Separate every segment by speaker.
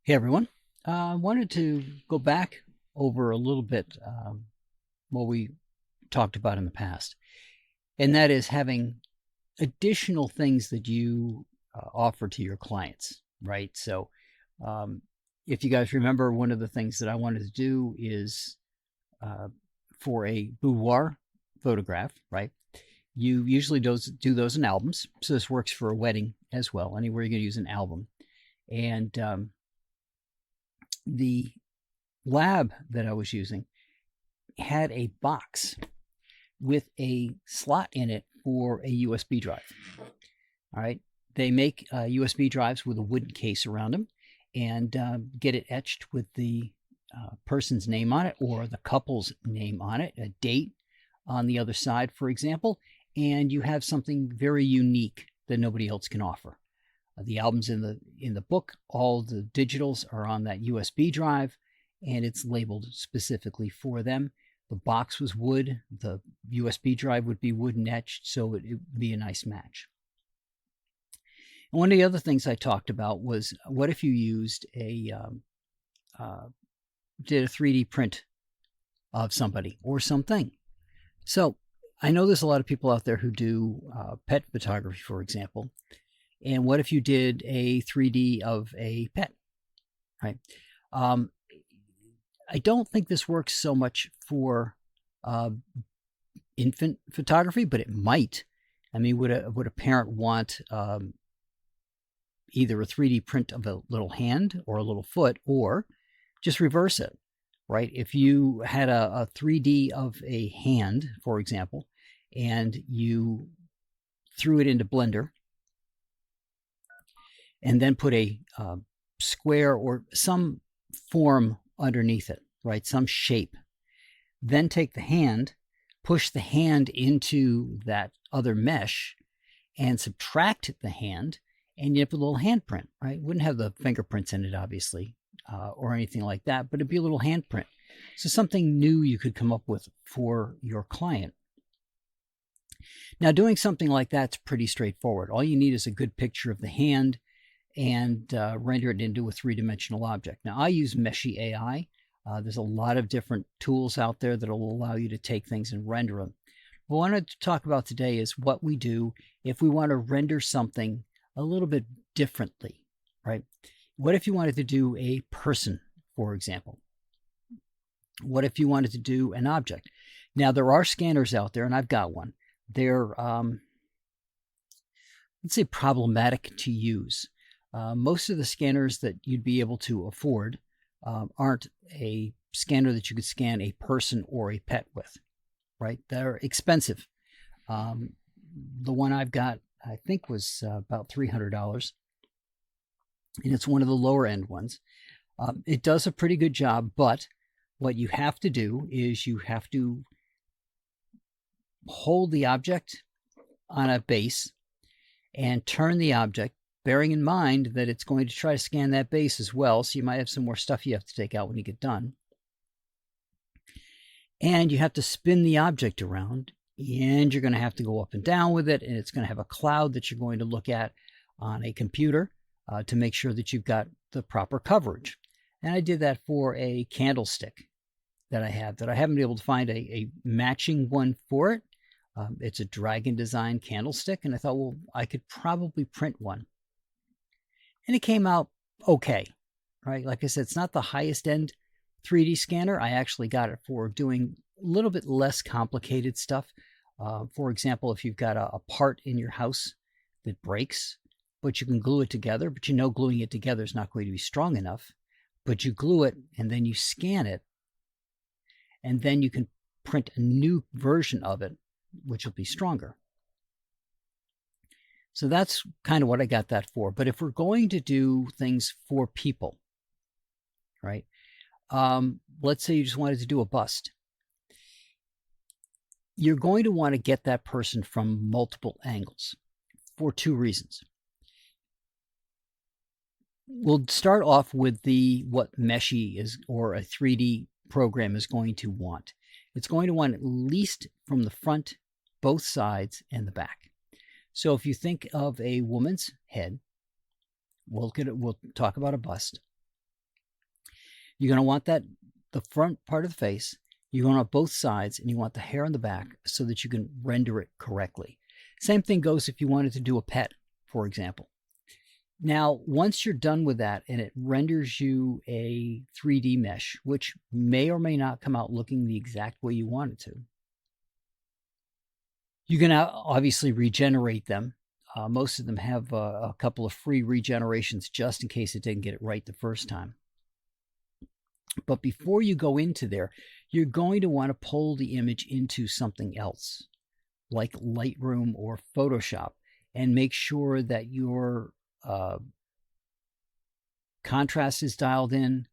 Speaker 1: Hey everyone. I wanted to go back over a little bit what we talked about in the past, and that is having additional things that you offer to your clients, right? So, um, if you guys remember, one of the things that I wanted to do is uh, for a boudoir photograph, right? You usually do those in albums. So, this works for a wedding as well, anywhere you're going to use an album. And the lab that I was using had a box with a slot in it for a USB drive. All right. They make USB drives with a wooden case around them and get it etched with the person's name on it or the couple's name on it, a date on the other side, for example, and you have something very unique that nobody else can offer. The albums in the book, all the digitals are on that USB drive, and it's labeled specifically for them. The box was wood. The USB drive would be wooden etched, so it would be a nice match. And one of the other things I talked about was what if you used did a 3D print of somebody or something. So I know there's a lot of people out there who do pet photography, for example. And what if you did a 3D of a pet, right? I don't think this works so much for infant photography, but it might. I mean, would a parent want either a 3D print of a little hand or a little foot, or just reverse it, right? If you had a 3D of a hand, for example, and you threw it into Blender and then put a square or some form underneath it, right? Some shape. Then take the hand, push the hand into that other mesh and subtract the hand, and you have a little handprint, right? Wouldn't have the fingerprints in it, obviously, or anything like that, but it'd be a little handprint. So something new you could come up with for your client. Now, doing something like that's pretty straightforward. All you need is a good picture of the hand and render it into a three-dimensional object. Now, I use Meshy AI. There's a lot of different tools out there that will allow you to take things and render them. What I wanted to talk about today is what we do if we want to render something a little bit differently, right? What if you wanted to do a person, for example? What if you wanted to do an object? Now, there are scanners out there, and I've got one. They're, let's say, problematic to use. Most of the scanners that you'd be able to afford aren't a scanner that you could scan a person or a pet with, right? They're expensive. The one I've got, I think, was about $300, and it's one of the lower end ones. It does a pretty good job, but what you have to do is you have to hold the object on a base and turn the object, bearing in mind that it's going to try to scan that base as well. So you might have some more stuff you have to take out when you get done. And you have to spin the object around, and you're going to have to go up and down with it, and it's going to have a cloud that you're going to look at on a computer to make sure that you've got the proper coverage. And I did that for a candlestick that I have that I haven't been able to find a matching one for it. It's a Dragon Design candlestick, and I thought, well, I could probably print one. And it came out okay, right? Like I said, it's not the highest end 3D scanner. I actually got it for doing a little bit less complicated stuff. For example, if you've got a part in your house that breaks, but you can glue it together, but you know gluing it together is not going to be strong enough, but you glue it and then you scan it, and then you can print a new version of it, which will be stronger. So that's kind of what I got that for. But if we're going to do things for people, right? Let's say you just wanted to do a bust. You're going to want to get that person from multiple angles for two reasons. We'll start off with what Meshy is, or a 3D program is going to want. It's going to want at least from the front, both sides, and the back. So if you think of a woman's head, we'll talk about a bust. You're going to want the front part of the face, you want both sides, and you want the hair on the back so that you can render it correctly. Same thing goes if you wanted to do a pet, for example. Now, once you're done with that and it renders you a 3D mesh, which may or may not come out looking the exact way you want it to, you can obviously regenerate them. Most of them have a couple of free regenerations just in case it didn't get it right the first time. But before you go into there, you're going to want to pull the image into something else, like Lightroom or Photoshop, and make sure that your contrast is dialed in.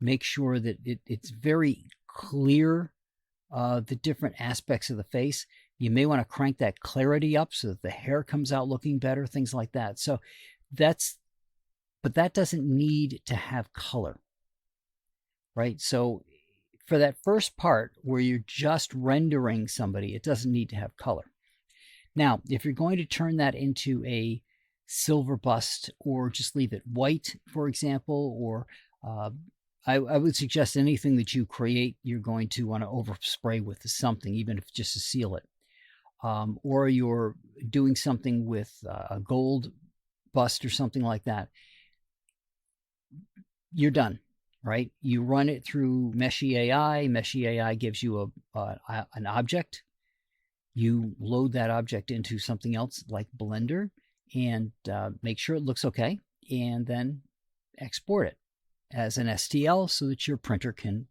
Speaker 1: Make sure that it's very clear, the different aspects of the face. You may want to crank that clarity up so that the hair comes out looking better, things like that. So but that doesn't need to have color, right? So for that first part where you're just rendering somebody, it doesn't need to have color. Now, if you're going to turn that into a silver bust or just leave it white, for example, or I would suggest anything that you create, you're going to want to overspray with something, even if just to seal it. Or you're doing something with a gold bust or something like that. You're done, right? You run it through Meshy AI. Meshy AI gives you an object. You load that object into something else like Blender and make sure it looks okay, and then export it as an STL so that your printer can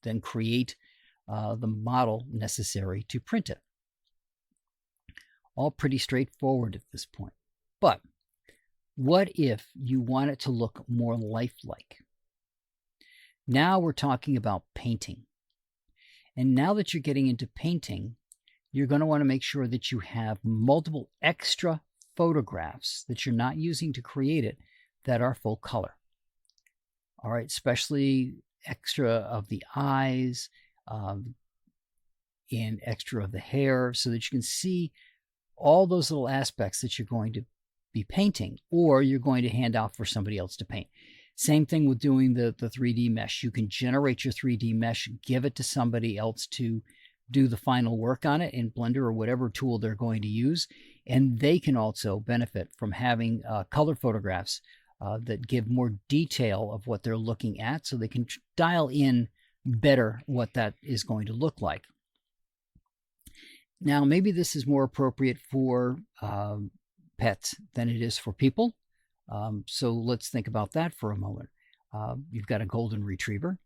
Speaker 1: then create the model necessary to print it. All pretty straightforward at this point. But what if you want it to look more lifelike? Now we're talking about painting. And now that you're getting into painting, you're going to want to make sure that you have multiple extra photographs that you're not using to create it that are full color. All right, especially extra of the eyes and extra of the hair so that you can see all those little aspects that you're going to be painting or you're going to hand out for somebody else to paint. Same thing with doing the 3D mesh. You can generate your 3D mesh, give it to somebody else to do the final work on it in Blender or whatever tool they're going to use. And they can also benefit from having color photographs that give more detail of what they're looking at so they can dial in better what that is going to look like. Now, maybe this is more appropriate for pets than it is for people. So let's think about that for a moment. You've got a golden retriever,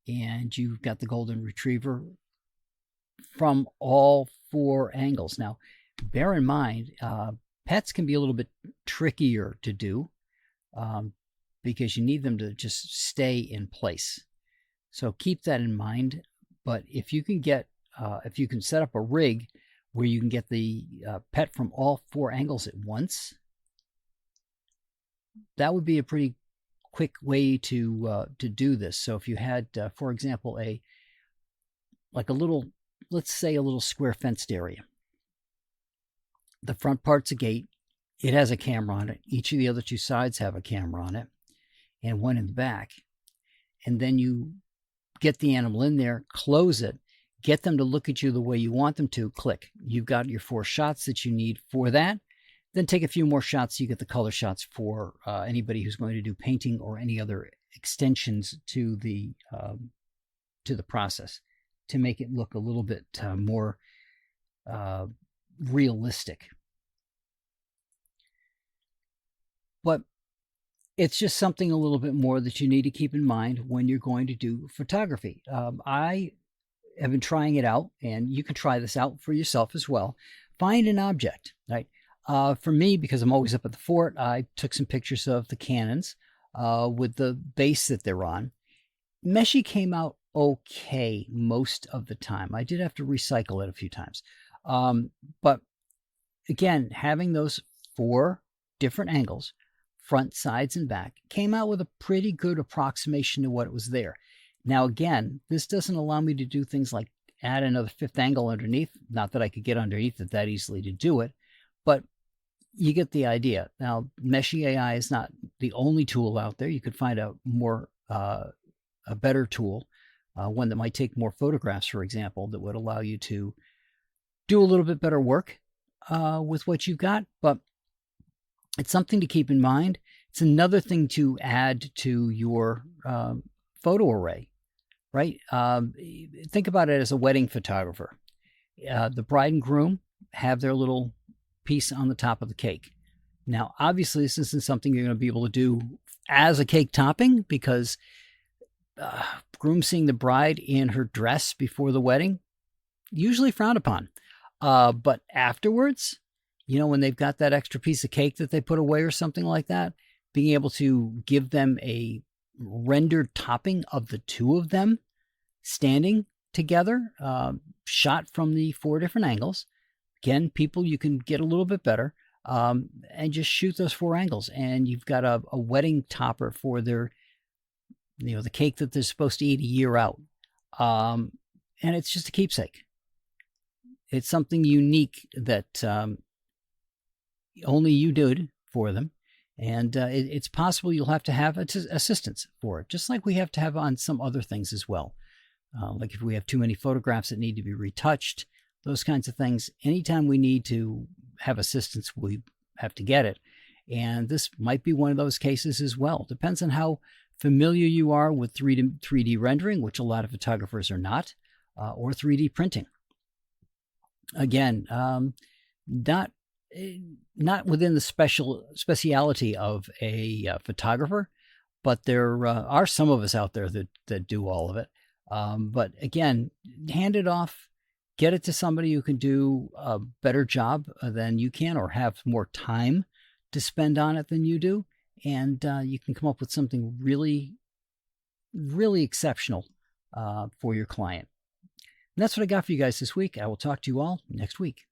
Speaker 1: and you've got the golden retriever from all four angles. Now, bear in mind, pets can be a little bit trickier to do because you need them to just stay in place. So keep that in mind. But if you can set up a rig where you can get the pet from all four angles at once, that would be a pretty quick way to do this. So if you had, for example, let's say a little square fenced area. The front part's a gate. It has a camera on it. Each of the other two sides have a camera on it, and one in the back. And then you get the animal in there, close it, get them to look at you the way you want them to, click. You've got your 4 shots that you need for that. Then take a few more shots so you get the color shots for anybody who's going to do painting or any other extensions to the process to make it look a little bit more realistic. But it's just something a little bit more that you need to keep in mind when you're going to do photography. I have been trying it out, and you can try this out for yourself as well. Find an object, right? For me, because I'm always up at the fort, I took some pictures of the cannons with the base that they're on. Meshy came out okay most of the time. I did have to recycle it a few times. But again, having those 4 different angles, front, sides, and back, came out with a pretty good approximation to what was there. Now, again, this doesn't allow me to do things like add another 5th angle underneath. Not that I could get underneath it that easily to do it, but you get the idea. Now, Meshy AI is not the only tool out there. You could find a more a better tool, one that might take more photographs, for example, that would allow you to do a little bit better work with what you've got. But it's something to keep in mind. It's another thing to add to your photo array, right? Think about it as a wedding photographer. The bride and groom have their little piece on the top of the cake. Now, obviously, this isn't something you're going to be able to do as a cake topping, because groom seeing the bride in her dress before the wedding, usually frowned upon. But afterwards, when they've got that extra piece of cake that they put away or something like that, being able to give them a rendered topping of the two of them standing together, shot from the 4 different angles. Again, people, you can get a little bit better and just shoot those 4 angles, and you've got a wedding topper for their, the cake that they're supposed to eat a year out. And it's just a keepsake. It's something unique that only you did for them. And it's possible you'll have to have assistance for it, just like we have to have on some other things as well. Like if we have too many photographs that need to be retouched, those kinds of things. Anytime we need to have assistance, we have to get it. And this might be one of those cases as well. Depends on how familiar you are with 3D rendering, which a lot of photographers are not, or 3D printing. Again, not within the speciality of a photographer, but there are some of us out there that do all of it. But again, hand it off, get it to somebody who can do a better job than you can, or have more time to spend on it than you do. And you can come up with something really, really exceptional for your client. And that's what I got for you guys this week. I will talk to you all next week.